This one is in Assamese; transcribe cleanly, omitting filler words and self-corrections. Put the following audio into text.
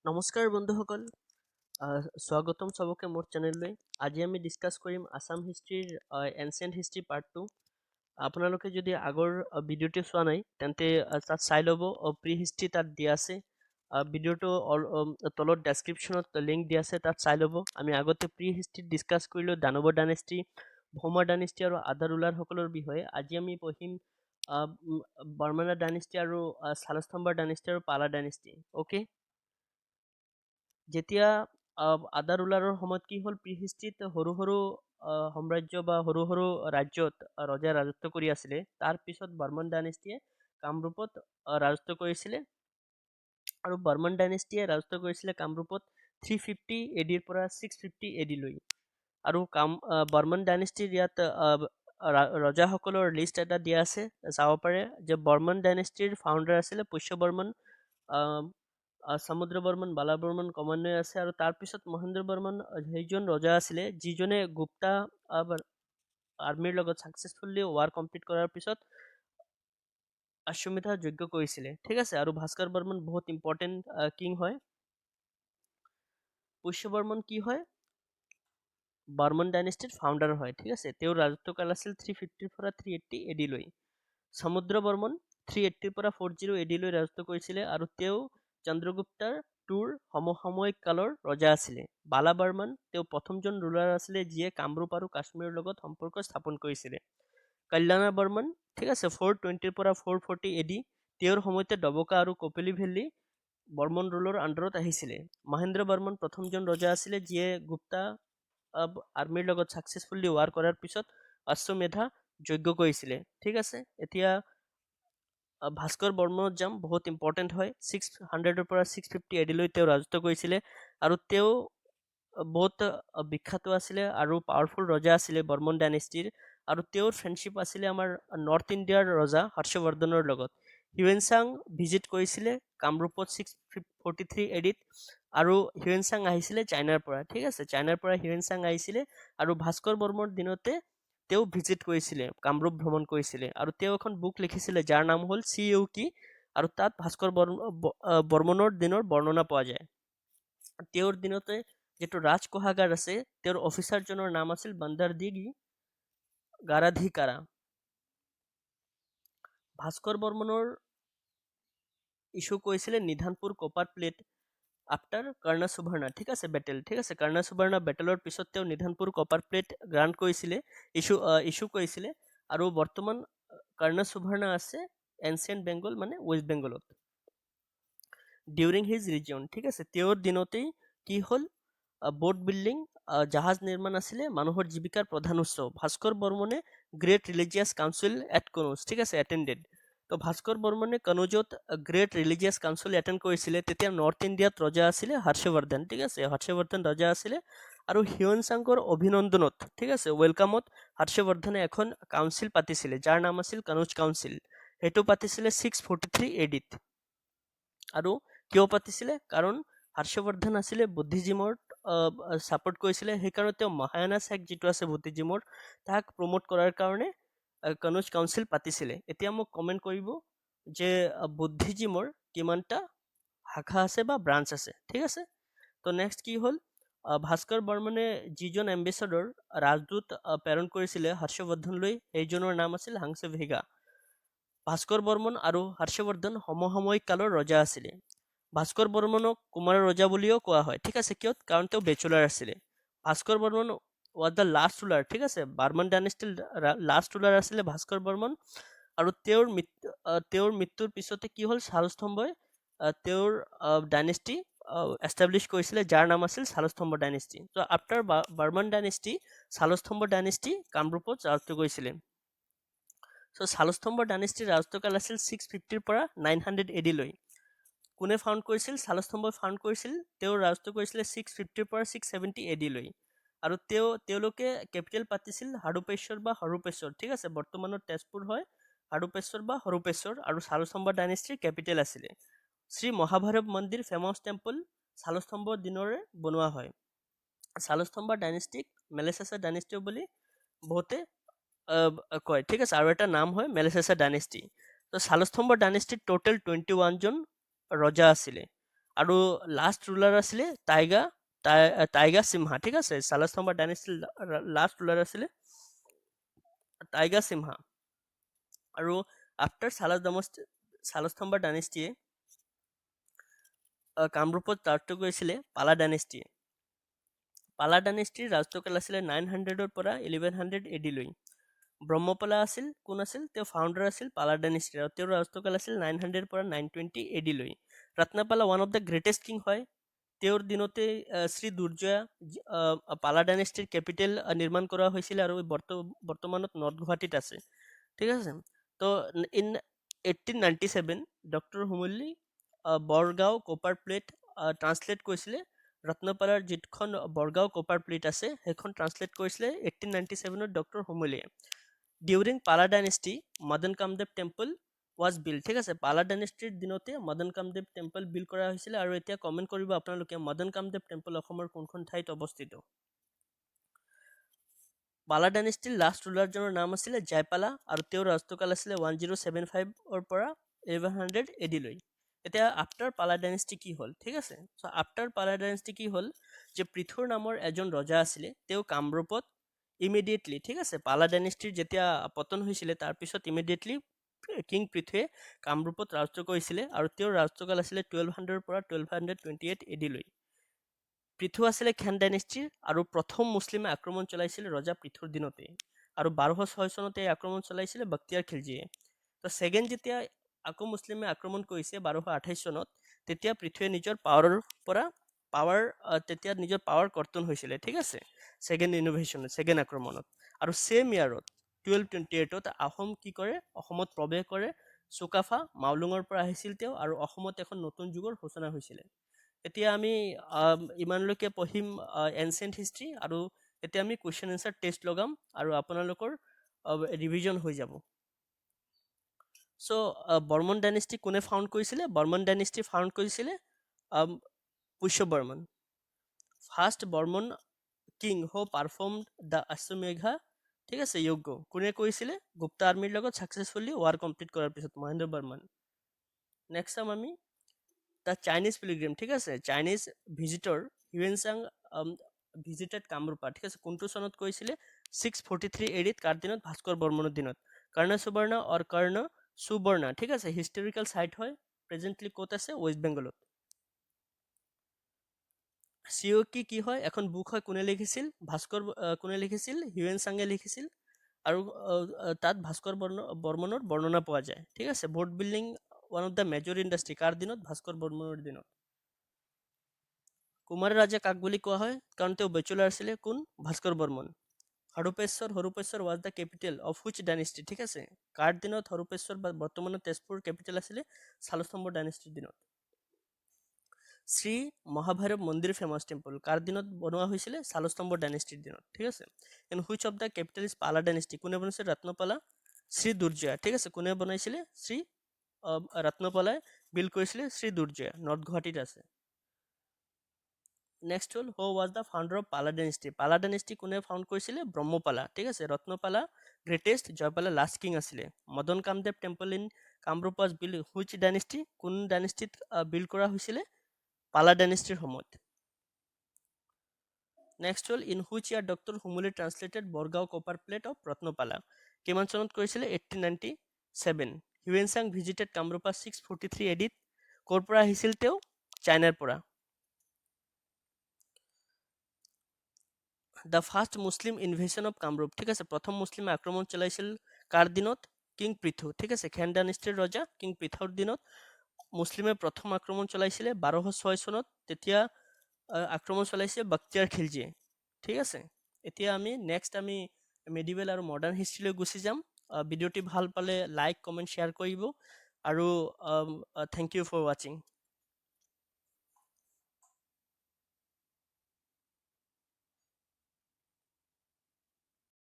নমস্কাৰ বন্ধুসকল, স্বাগতম চবকে মোৰ চেনেললৈ। আজি আমি ডিছকাছ কৰিম আছাম হিষ্ট্ৰীৰ এনচিয়েণ্ট হিষ্ট্ৰী পাৰ্ট 2। আপোনালোকে যদি আগৰ ভিডিঅ'টো চোৱা নাই তেন্তে তাত চাই ল'ব। প্ৰি হিষ্ট্ৰী তাত দিয়া আছে। ভিডিঅ'টো তলত ডেছক্ৰিপশ্যনত লিংক দিয়া আছে, তাত চাই ল'ব। আমি আগতে প্ৰি হিষ্ট্ৰীত ডিছকাছ কৰিলোঁ দানৱ ডাইনেষ্টি, ভৌমা ডাইনেষ্টি আৰু আদা ৰুলাৰসকলৰ বিষয়ে। আজি আমি পঢ়িম বৰ্মন ডাইনেষ্টি আৰু শালস্তম্ভ ডাইনেষ্টি আৰু পালা ডাইনেষ্টি। অ'কে, যেতিয়া আদা ৰুলাৰৰ সময়ত কি হ'ল, প্ৰি হিষ্ট্ৰীত সৰু সৰু সাম্ৰাজ্য বা সৰু সৰু ৰাজ্যত ৰজাই ৰাজত্ব কৰি আছিলে। তাৰ পিছত বৰ্মন ডাইনেষ্টিয়ে কামৰূপত ৰাজত্ব কৰিছিলে, আৰু বৰ্মন ডাইনেষ্টিয়ে ৰাজত্ব কৰিছিলে কামৰূপত 350 AD-ৰ পৰা 650 AD লৈ। আৰু বৰ্মন ডাইনেষ্টিৰ ইয়াত ৰজাসকলৰ লিষ্ট এটা দিয়া আছে, চাব পাৰে যে বৰ্মন ডাইনেষ্টিৰ ফাউণ্ডাৰ আছিলে পুষ্য বৰ্মন, সমুদ্ৰ বৰ্মন, বালা বৰ্মন ক্ৰমান্বয়ে আছে। আৰু তাৰপিছত মহেন্দ্ৰ বৰ্মন সেইজন ৰজা আছিলে যিজনে গুপ্তা আৰ্মিৰ লগত ছাকচেছফুলি ৱাৰ কমপ্লিট কৰাৰ পিছত অশ্বমেধ যজ্ঞ কৰিছিলে, ঠিক আছে। আৰু ভাস্কৰ বৰ্মন বহুত ইম্পৰ্টেণ্ট কিং হয়। পুষ্য বৰ্মন কি হয়, বৰ্মন ডাইনেষ্টিৰ ফাউণ্ডাৰ হয়, ঠিক আছে। তেওঁৰ ৰাজত্বকাল আছিল 350 পৰা 380 AD লৈ। সমুদ্ৰ বৰ্মন 380 পৰা 40 AD লৈ ৰাজত্ব কৰিছিলে, আৰু তেওঁ চন্দ্ৰগুপ্তাৰ টুৰ সমসাময়িক কালৰ ৰজা আছিলে। বালা বৰ্মন তেওঁ প্ৰথমজন ৰুলাৰ আছিলে যিয়ে কামৰূপ আৰু কাশ্মীৰৰ লগত সম্পৰ্ক স্থাপন কৰিছিলে। কল্যাণা বৰ্মন, ঠিক আছে, 420 পৰা 440 AD, তেওঁৰ সময়তে ডবকা আৰু কপিলী ভেলী বৰ্মন ৰুলৰ আণ্ডাৰত আহিছিলে। মহেন্দ্ৰ বৰ্মন প্ৰথমজন ৰজা আছিলে যিয়ে গুপ্তা আৰ্মিৰ লগত ছাকচেছফুলি ৱাৰ কৰাৰ পিছত অশ্বমেধা যজ্ঞ কৰিছিলে, ঠিক আছে। এতিয়া ভাস্কৰ বৰ্মনত যাম, বহুত ইম্পৰ্টেণ্ট হয়। 600 পৰা 650 AD লৈ তেওঁ ৰাজত্ব কৰিছিলে, আৰু তেওঁ বহুত বিখ্যাত আছিলে আৰু পাৱাৰফুল ৰজা আছিলে বৰ্মন ডাইনেষ্টিৰ। আৰু তেওঁৰ ফ্ৰেণ্ডশ্বিপ আছিলে আমাৰ নৰ্থ ইণ্ডিয়াৰ ৰজা হৰ্ষবৰ্ধনৰ লগত। হিউৱেন চাং ভিজিট কৰিছিলে কামৰূপত 643 AD-ত, আৰু হিউৱেন চাং আহিছিলে চাইনাৰ পৰা, ঠিক আছে। চাইনাৰ পৰা হিউৱেন চাং আহিছিলে, আৰু ভাস্কৰ বৰ্মৰ দিনতে তেওঁ ভিজিট কৰিছিলে, কামৰূপ ভ্ৰমণ কৰিছিলে। আৰু তেওঁ এখন বুক লিখিছিলে যাৰ নাম হ'ল চিইউকি, আৰু তাত ভাস্কৰ বৰ্মনৰ দিনৰ বৰ্ণনা পোৱা যায়। তেওঁৰ দিনতে যিটো ৰাজ কোষাগাৰ আছে, তেওঁৰ অফিচাৰজনৰ নাম আছিল বন্দৰদিগি গাৰাধিকাৰা। ভাস্কৰ বৰ্মনৰ ইছ্যু কৰিছিলে নিধানপুৰ কপাৰ প্লেট আফটাৰ কৰ্ণ সুবৰ্ণা, ঠিক আছে, বেটেল, ঠিক আছে। কৰ্ণ সুবৰ্ণা বেটেলৰ পিছত তেওঁ নিধানপুৰ কপাৰ প্লেট গ্ৰাণ্ট কৰিছিলে, ইছ্যু কৰিছিলে। আৰু বৰ্তমান কৰ্ণ সুবৰ্ণা আছে এনচিয়েণ্ট বেংগল, মানে ৱেষ্ট বেংগলত। ডিউৰিং হিজ ৰিজিয়ন, ঠিক আছে, তেওঁৰ দিনতেই কি হ'ল, বোট বিল্ডিং, জাহাজ নিৰ্মাণ আছিলে মানুহৰ জীৱিকাৰ প্ৰধান উৎস। ভাস্কৰ বৰ্মনে great religious council at Kannauj, ঠিক আছে, এটেণ্ডেড। তো ভাস্কৰ বৰ্মনে কনৌজত গ্ৰেট ৰিলিজিয়াছ কাউন্সিল এটেণ্ড কৰিছিলে। তেতিয়া নৰ্থ ইণ্ডিয়াত ৰজা আছিলে হৰ্ষবৰ্ধন, ঠিক আছে, হৰ্ষবৰ্ধন ৰজা আছিলে। আৰু হিউৱেন চাঙৰ অভিনন্দনত, ঠিক আছে, ৱেলকামত হৰ্ষবৰ্ধনে এখন কাউন্সিল পাতিছিলে যাৰ নাম আছিল কনৌজ কাউন্সিল। সেইটো পাতিছিলে 643 AD-ত। আৰু কিয় পাতিছিলে, কাৰণ হৰ্ষবৰ্ধন আছিলে বুদ্ধিজিমত ছাপোৰ্ট কৰিছিলে, সেইকাৰণে তেওঁ মহায়ানা ছেক্ট যিটো আছে বুদ্ধিজিমৰ, তাক প্ৰমোট কৰাৰ কাৰণে কনৌজ কাউন্সিল পাতিছিলে। এতিয়া মোক কমেণ্ট কৰিব যে বুদ্ধিজিমৰ কিমানটা শাখা আছে বা ব্ৰাঞ্চ আছে, ঠিক আছে। তো নেক্সট কি হ'ল, ভাস্কৰ বৰ্মনে যিজন এম্বেচাডৰ ৰাজদূত প্ৰেৰণ কৰিছিলে হৰ্ষবৰ্ধনলৈ, সেইজনৰ নাম আছিল হাংছে ভেগা। ভাস্কৰ বৰ্মন আৰু হৰ্ষবৰ্ধন সমসাময়িক কালৰ ৰজা আছিলে। ভাস্কৰ বৰ্মনক কুমাৰৰ ৰজা বুলিও কোৱা হয়, ঠিক আছে, কিয়, কাৰণ তেওঁ বেচুলাৰ আছিলে। Bhaskar Barman was the last ruler, ঠিক আছে, বৰ্মন ডাইনেষ্টিৰ লাষ্ট ৰুলাৰ আছিলে ভাস্কৰ বৰ্মন। আৰু তেওঁৰ মৃত্যুৰ পিছতে কি হ'ল, শালস্তম্ভই তেওঁৰ ডাইনেষ্টি এষ্টাব্লিছ কৰিছিলে যাৰ নাম আছিল শালস্তম্ভ ডাইনেষ্টি। ত' after Varman dynasty, Salastambha dynasty কামৰূপত ৰাজত্ব কৰিছিলে। চ' শালস্তম্ভ ডাইনেষ্টিৰ ৰাজত্বকাল আছিল 650 পৰা 900 AD লৈ। কোনে ফাউণ্ড কৰিছিল, শালস্তম্ভই ফাউণ্ড কৰিছিল। তেওঁ ৰাজত্ব কৰিছিলে 650 পৰা 670 AD লৈ। আৰু তেওঁলোকে কেপিটেল পাতিছিল হাড়ুপেশ্বৰ বা হৰূপেশ্বৰ, ঠিক আছে, বৰ্তমানৰ তেজপুৰ হয়, হাড়ুপেশ্বৰ বা হৰূপেশ্বৰ। আৰু শালস্তম্ভ ডাইনেষ্টিৰ কেপিটেল আছিলে। শ্ৰী মহাভৈৰৱ মন্দিৰ ফেমাছ টেম্পল শালস্তম্ভৰ দিনৰে বনোৱা হয়। শালস্তম্ভ ডাইনেষ্টিক মেলেচাচাৰ ডাইনেষ্টি বুলি বহুতে কয়, ঠিক আছে। আৰু এটা নাম হয় মেলেচাচাৰ ডাইনেষ্টি। তো শালস্তম্ভ ডাইনেষ্টিত টোটেল 21জন ৰজা আছিলে। আৰু লাষ্ট ৰুলাৰ আছিলে টাইগা সিমহা, ঠিক আছে। শালস্তম্ভ ডাইনেষ্টিৰ লাষ্ট ৰুলাৰ আছিলে টাইগা সিমহা। আৰু আফটাৰ শালস্তম্ভ ডাইনেষ্টিয়ে কামৰূপত ৰাজত্ব কৰিছিলে পালা ডাইনেষ্টিয়ে। পালা ডাইনেষ্টিৰ ৰাজত্বকাল আছিলে 900 পৰা 1100 AD লৈ। ব্ৰহ্মপালা আছিল কোন আছিল? তেওঁ ফাউণ্ডাৰ আছিল পালা ডাইনেষ্টিৰ, আৰু তেওঁৰ ৰাজত্বকাল আছিল 900 পৰা 920 AD লৈ। Ratnapala one of the greatest king হয়। তেওঁৰ দিনতে শ্ৰী দুৰ্জয়া পালা ডাইনেষ্টিৰ কেপিটেল নিৰ্মাণ কৰা হৈছিল, আৰু বৰ্তমানত নৰ্থ গুৱাহাটীত আছে, ঠিক আছে। তো ইন 1897 ডক্টৰ হুমুলি বৰগাঁও কপাৰ প্লেট ট্ৰান্সলেট কৰিছিলে। ৰত্নপালাৰ যিখন বৰগাঁও কপাৰ প্লেট আছে সেইখন ট্ৰান্সলেট কৰিছিলে 1897 ডক্টৰ হুমুলিয়ে। ডিউৰিং পালা dynasty Madan Kamdev temple was build, ঠিক আছে। পালা ডাইনেষ্টিৰ দিনতে মদন কামদেৱ টেম্পল বিল্ড কৰা হৈছিলে। আৰু এতিয়া কমেণ্ট কৰিব আপোনালোকে মদন কামদেৱ টেম্পল অসমৰ কোনখন ঠাইত অৱস্থিত? পালা ডাইনেষ্টিৰ লাষ্ট ৰুলাৰজনৰ নাম আছিলে জয়পালা, আৰু তেওঁৰ ৰাজত্বকাল আছিলে 1075 পৰা 1100 AD লৈ। এতিয়া আফটাৰ পালা ডাইনেষ্টি কি হ'ল, ঠিক আছে। চ' আফটাৰ পালা ডাইনেষ্টি কি হ'ল যে পৃথুৰ নামৰ এজন ৰজা আছিলে, তেওঁ কামৰূপত ইমিডিয়েটলি, ঠিক আছে, পালা ডাইনেষ্টিৰ যেতিয়া পতন হৈছিলে তাৰপিছত ইমিডিয়েটলি কিং পৃথুৱে কামৰূপত ৰাজত্ব কৰিছিলে, আৰু তেওঁৰ ৰাজত্বকাল আছিলে 1200 পৰা 1228 AD লৈ। পৃথু আছিলে খান ডাইনেষ্টিৰ, আৰু প্ৰথম মুছলিমে আক্ৰমণ চলাইছিল ৰজা পৃথুৰ দিনতে, আৰু 1206 চনতে আক্ৰমণ চলাইছিলে বখতিয়াৰ খিলজীয়ে। তো ছেকেণ্ড যেতিয়া আকৌ মুছলিমে আক্ৰমণ কৰিছে 1228 চনত, তেতিয়া পৃথুৱে নিজৰ পাৱাৰ কৰ্তন হৈছিলে, ঠিক আছে, ছেকেণ্ড আক্ৰমণত। আৰু ছেম ইয়াৰত 1228ত আহোম কি কৰে, অসমত প্ৰৱেশ কৰে। চুকাফা মাউলুঙৰ পৰা আহিছিল তেওঁ, আৰু অসমত এখন নতুন যুগৰ সূচনা হৈছিলে। এতিয়া আমি ইমানলৈকে পঢ়িম এনচিয়েণ্ট হিষ্ট্ৰী, আৰু এতিয়া আমি কুৱেশ্যন এনচাৰ টেষ্ট লগাম, আৰু আপোনালোকৰ ৰিভিজন হৈ যাব। চ' বৰ্মন ডাইনেষ্টি কোনে ফাউণ্ড কৰিছিলে? বৰ্মন ডাইনেষ্টি ফাউণ্ড কৰিছিলে Pushya Varman. First Varman king who perform the Ashwamedha, ঠিক আছে, যজ্ঞ কোনে কৰিছিলে? গুপ্তা আৰ্মিৰ লগত ছাকচেছফুলি ৱাৰ কমপ্লিট কৰাৰ পিছত মহেন্দ্ৰ বৰ্মন। নেক্সট চাম আমি দ্য চাইনিজ পিলিগ্ৰিম, ঠিক আছে। চাইনিজ ভিজিটৰ হিউৱেনচাং ভিজিটেড কামৰূপা, ঠিক আছে, কোনটো চনত কৰিছিলে? 643 AD কাৰ দিনত? ভাস্কৰ বৰ্মনৰ দিনত। কৰ্ণ সুবৰ্ণ অৰ কৰ্ণ সুবৰ্ণ, ঠিক আছে, হিষ্টৰিকেল চাইট হয়, প্ৰেজেণ্টলি ক'ত আছে? ৱেষ্ট বেংগলত। চিয়কি কি হয়? এখন বুক হয়, কোনে লিখিছিল? কোনে লিখিছিল? হিউৱেনচাঙে লিখিছিল, আৰু তাত ভাস্কৰ বৰ্মনৰ বৰ্ণনা পোৱা যায়, ঠিক আছে। Boat building one of the major industry কাৰ দিনত? ভাস্কৰ বৰ্মনৰ দিনত। কুমাৰ ৰাজা কাক বুলি কোৱা হয়? কাৰণ তেওঁ বেচুলাৰ আছিলে, কোন? Bhaskar Varman. Haruppeshwar was the capital of which dynasty, ঠিক আছে, কাৰ দিনত হৰূপেশ্বৰ বা বৰ্তমানৰ তেজপুৰ কেপিটেল আছিলে? শালস্তম্ভ ডাইনেষ্টিৰ দিনত। শ্ৰী মহাভৈৰৱ মন্দিৰ ফেমাছ টেম্পল কাৰ দিনত বনোৱা হৈছিলে? শালস্তম্ভ ডাইনেষ্টিৰ দিনত, ঠিক আছে। And which of the capital is পালা ডাইনেষ্টি, কোনে বনাইছে? ৰত্নপালা। শ্ৰী দুৰ্জয়া, ঠিক আছে, কোনে বনাইছিলে? ৰত্নপালাই বিল্ড কৰিছিলে শ্ৰী দুৰ্জয়া, নৰ্থ গুৱাহাটীত আছে। নেক্সট হ'ল who was the founder of পালা ডাইনেষ্টি। পালা ডাইনেষ্টি কোনে ফাউণ্ড কৰিছিলে? ব্ৰহ্মপালা, ঠিক আছে। ৰত্নপালা গ্ৰেটেষ্ট, জয়পালা লাষ্ট কিং আছিলে। Madan Kamdev temple in Kamrup was build which dynasty, কোন ডাইনেষ্টিত বিল্ড কৰা হৈছিলে? পালা ডাইনেষ্টিৰ সময়ত। নেক্সট হ'ল ইন হুইচ ইয়াৰ ডক্টৰ হুমুলি translated Bargaon copper plate of Ratnapala, কিমান চনত কৰিছিলে? 1897। হিউৱেনচাং ভিজিটেড কামৰূপা 643 AD। ক'ৰ পৰা আহিছিল তেওঁ? চাইনাৰ পৰা। The first Muslim invasion of Kamrup, ঠিক আছে, প্ৰথম মুছলিমে আক্ৰমণ চলাইছিল কাৰ দিনত? কিং পৃথু, ঠিক আছে, খান ডাইনেষ্টিৰ ৰজা কিং পৃথুৰ দিনত মুছলিমে প্ৰথম আক্ৰমণ চলাইছিলে 1206 চনত। তেতিয়া আক্ৰমণ চলাইছে বখতিয়াৰ খিলজীয়ে, ঠিক আছে। এতিয়া আমি নেক্সট মেডিভেল আৰু মডাৰ্ণ হিষ্ট্ৰীলৈ গুচি যাম। ভিডিঅ'টি ভাল পালে লাইক কমেণ্ট শ্বেয়াৰ কৰিব, আৰু থেংক ইউ ফৰ ৱাচিং।